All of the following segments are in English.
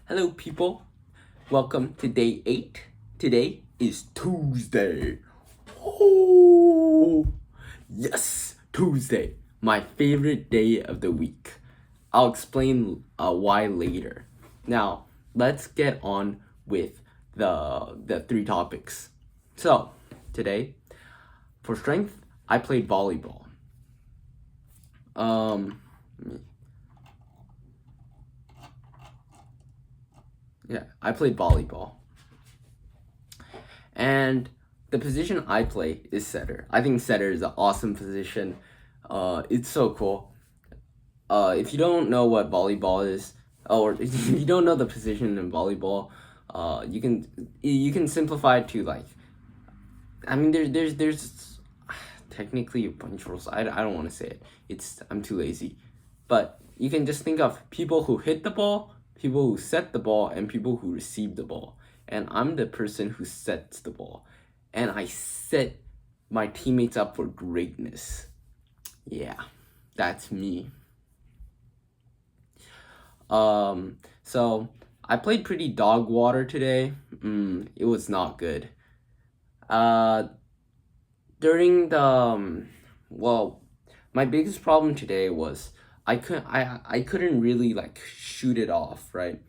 Hello, people. Welcome to day 8. Today is Tuesday. Oh, yes, Tuesday. My favorite day of the week. I'll explain why later. Now, let's get on with the three topics. So, today, for strength, I played volleyball. Um, yeah, I played volleyball. And the position I play is setter. I think setter is an awesome position. It's so cool. If you don't know what volleyball is, or if you don't know the position in volleyball, you can simplify it to like. I mean, there's technically a bunch of rules. I don't want to say it. I'm too lazy, but you can just think of people who hit the ball, people who set the ball, and people who receive the ball. And I'm the person who sets the ball, and I set my teammates up for greatness. Yeah, that's me. So I played pretty dog water today. It was not good. Uh, during the well, my biggest problem today was I couldn't really like shoot it off, right?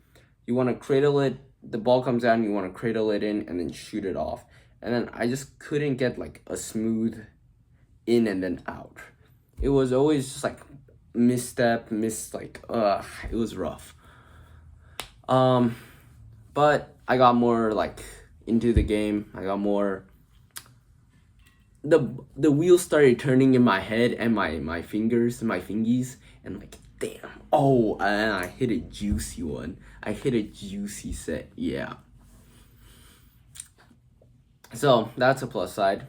You want to cradle it, the ball comes out and you want to cradle it in and then shoot it off. And then I just couldn't get like a smooth in and then out. It was always just like misstep, it was rough. But I got more like into the game. I got more the wheels started turning in my head and my fingers, my fingies, and like damn. Oh, and I hit a juicy one. I hit a juicy set. Yeah. So that's a plus side.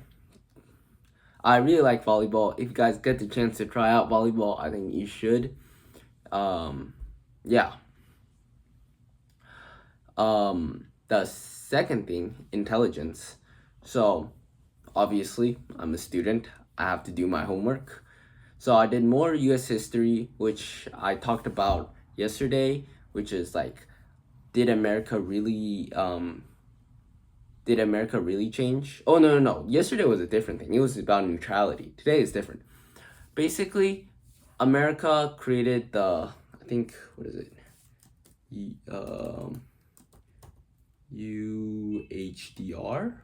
I really like volleyball. If you guys get the chance to try out volleyball, I think you should. Yeah. The second thing, intelligence. So obviously, I'm a student. I have to do my homework. So I did more US history, which I talked about yesterday, which is like, did America really change? Oh no. Yesterday was a different thing. It was about neutrality. Today is different. Basically, America created I think, what is it? UHDR?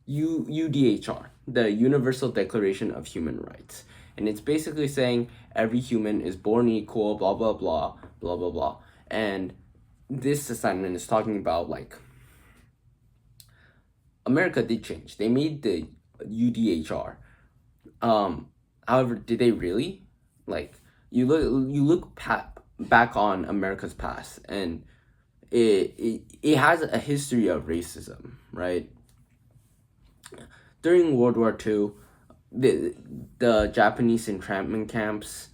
UDHR, the Universal Declaration of Human Rights. And it's basically saying every human is born equal, blah, blah, blah, blah, blah, blah. And this assignment is talking about like, America did change. They made the UDHR. However, did they really? Like, you look back on America's past, and it has a history of racism, right? During World War II, the Japanese entrapment camps,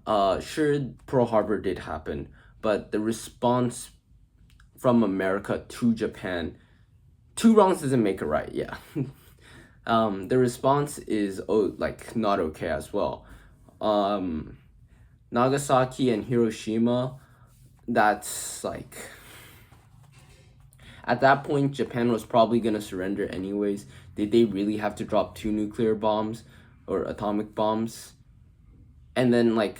sure, Pearl Harbor did happen, but the response from America to Japan, two wrongs doesn't make a right, yeah. The response is like not okay as well. Nagasaki and Hiroshima, that's like, at that point, Japan was probably gonna surrender anyways. Did they really have to drop 2 nuclear bombs or atomic bombs? And then, like,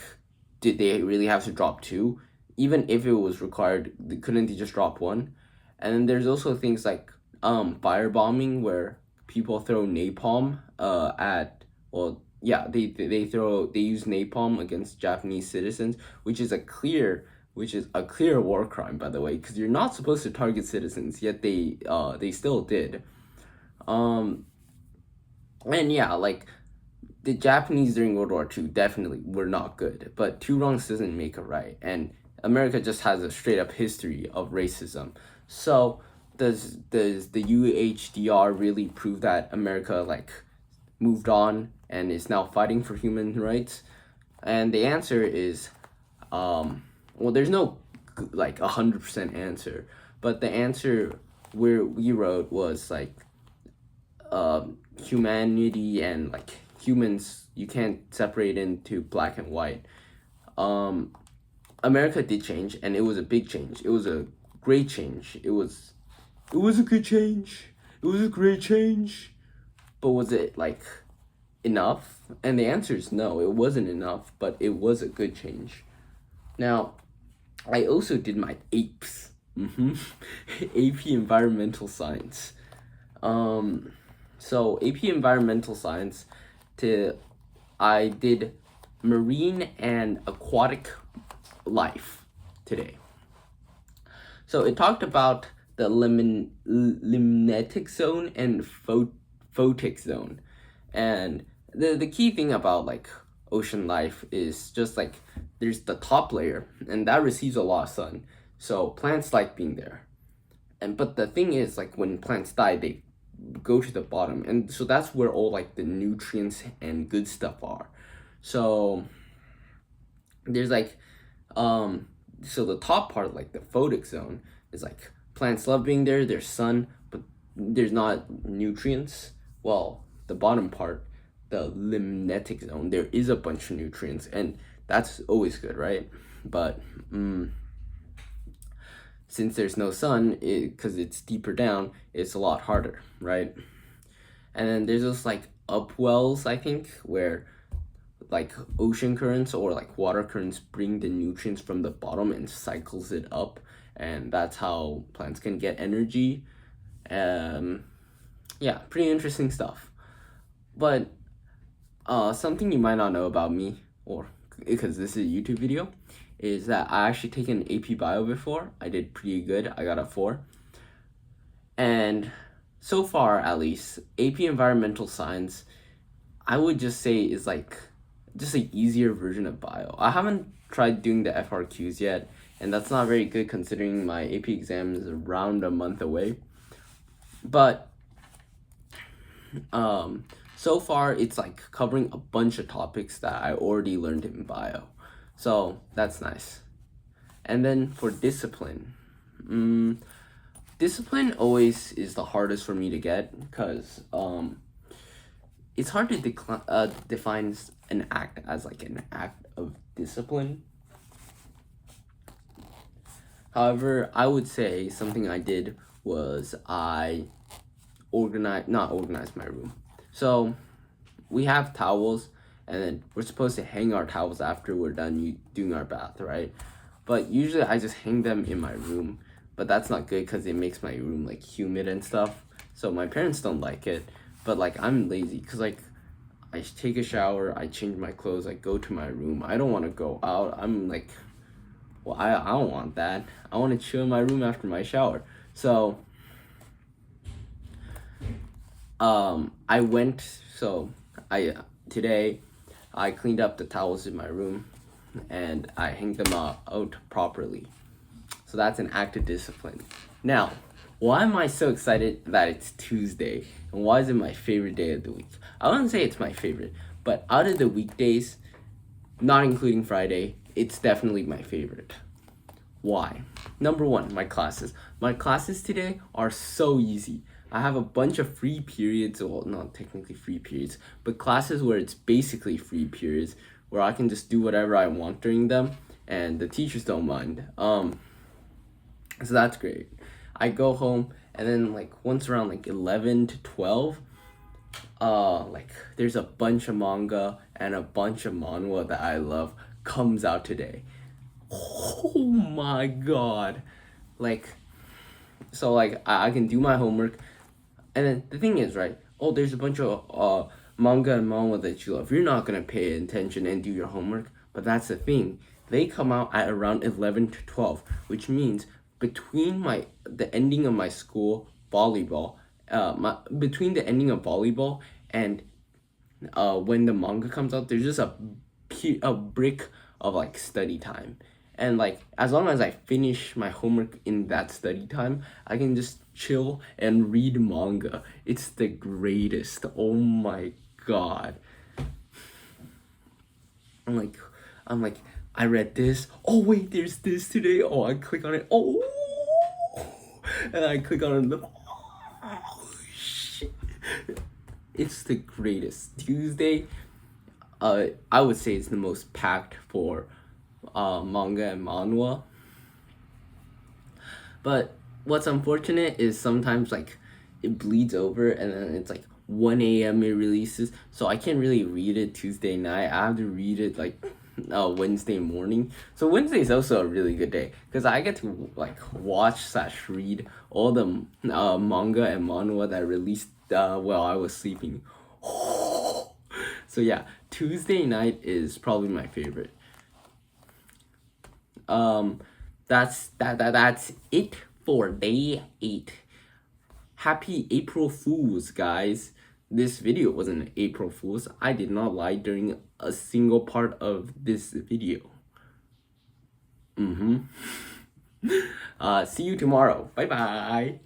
did they really have to drop 2? Even if it was required, couldn't they just drop 1? And then there's also things like firebombing, where people throw napalm they use napalm against Japanese citizens, which is a clear war crime, by the way, because you're not supposed to target citizens, yet they still did. And yeah, like, the Japanese during World War II definitely were not good, but two wrongs doesn't make a right, and America just has a straight up history of racism. So does the UHDR really prove that America like moved on and is now fighting for human rights? And the answer is, well, there's no like 100% answer, but the answer where we wrote was like, humanity and like humans, you can't separate into black and white. America did change, and it was a big change. It was a great change. It was a good change. It was a great change. But was it like enough? And the answer is no, it wasn't enough, but it was a good change. Now, I also did my APES. AP Environmental Science. So AP Environmental Science, I did marine and aquatic life today. So it talked about the limnetic zone and photic zone. And the key thing about like ocean life is just like there's the top layer and that receives a lot of sun. So plants like being there. But the thing is like when plants die, they go to the bottom, and so that's where all like the nutrients and good stuff are. So there's like so the top part, like the photic zone, is like plants love being there, there's sun, but there's not nutrients. Well, the bottom part, the limnetic zone, there is a bunch of nutrients, and that's always good, right? But since there's no sun, because it's deeper down, it's a lot harder, right? And then there's just like upwells, I think, where like ocean currents or like water currents bring the nutrients from the bottom and cycles it up, and that's how plants can get energy. Yeah, pretty interesting stuff. But something you might not know about me, or because this is a YouTube video, is that I actually taken AP Bio before. I did pretty good. I got a 4. And so far, at least, AP Environmental Science, I would just say is like just an easier version of bio. I haven't tried doing the FRQs yet, and that's not very good considering my AP exam is around a month away. But so far it's like covering a bunch of topics that I already learned in bio. So that's nice. And then for discipline, discipline always is the hardest for me to get because it's hard to define an act as like an act of discipline. However, I would say something I did was I not organized my room. So we have towels, and then we're supposed to hang our towels after we're done doing our bath, right? But usually I just hang them in my room, but that's not good because it makes my room like humid and stuff. So my parents don't like it, but like I'm lazy because like I take a shower, I change my clothes, I go to my room. I don't want to go out. I'm like, well, I don't want that. I want to chill in my room after my shower. So today I cleaned up the towels in my room and I hanged them out properly. So that's an act of discipline. Now, why am I so excited that it's Tuesday? And why is it my favorite day of the week? I wouldn't say it's my favorite, but out of the weekdays, not including Friday, it's definitely my favorite. Why? Number one, my classes. My classes today are so easy. I have a bunch of free periods, well, not technically free periods, but classes where it's basically free periods, where I can just do whatever I want during them, and the teachers don't mind. So that's great. I go home, and then like once around like 11 to 12, like there's a bunch of manga and a bunch of manhwa that I love comes out today. Oh my god. Like, so like I can do my homework, and then the thing is, right, oh, there's a bunch of manga and manhwa that you love. You're not gonna pay attention and do your homework, but that's the thing. They come out at around 11 to 12, which means between the ending of my school volleyball, between the ending of volleyball and when the manga comes out, there's just a brick of like study time. And like as long as I finish my homework in that study time, I can just chill and read manga. It's the greatest. Oh my god. I'm like, I read this. Oh wait, there's this today. Oh, I click on it. Oh, and I click on it. Oh shit. It's the greatest. Tuesday, I would say it's the most packed for manga and manhwa. But what's unfortunate is sometimes like it bleeds over and then it's like 1 a.m. it releases, so I can't really read it Tuesday night. I have to read it like Wednesday morning. So Wednesday is also a really good day because I get to like watch slash read all the manga and manhwa that released while I was sleeping. So yeah, Tuesday night is probably my favorite. Um, that's it for day 8. Happy April Fools, guys. This video wasn't April Fools. I did not lie during a single part of this video. See you tomorrow. Bye bye.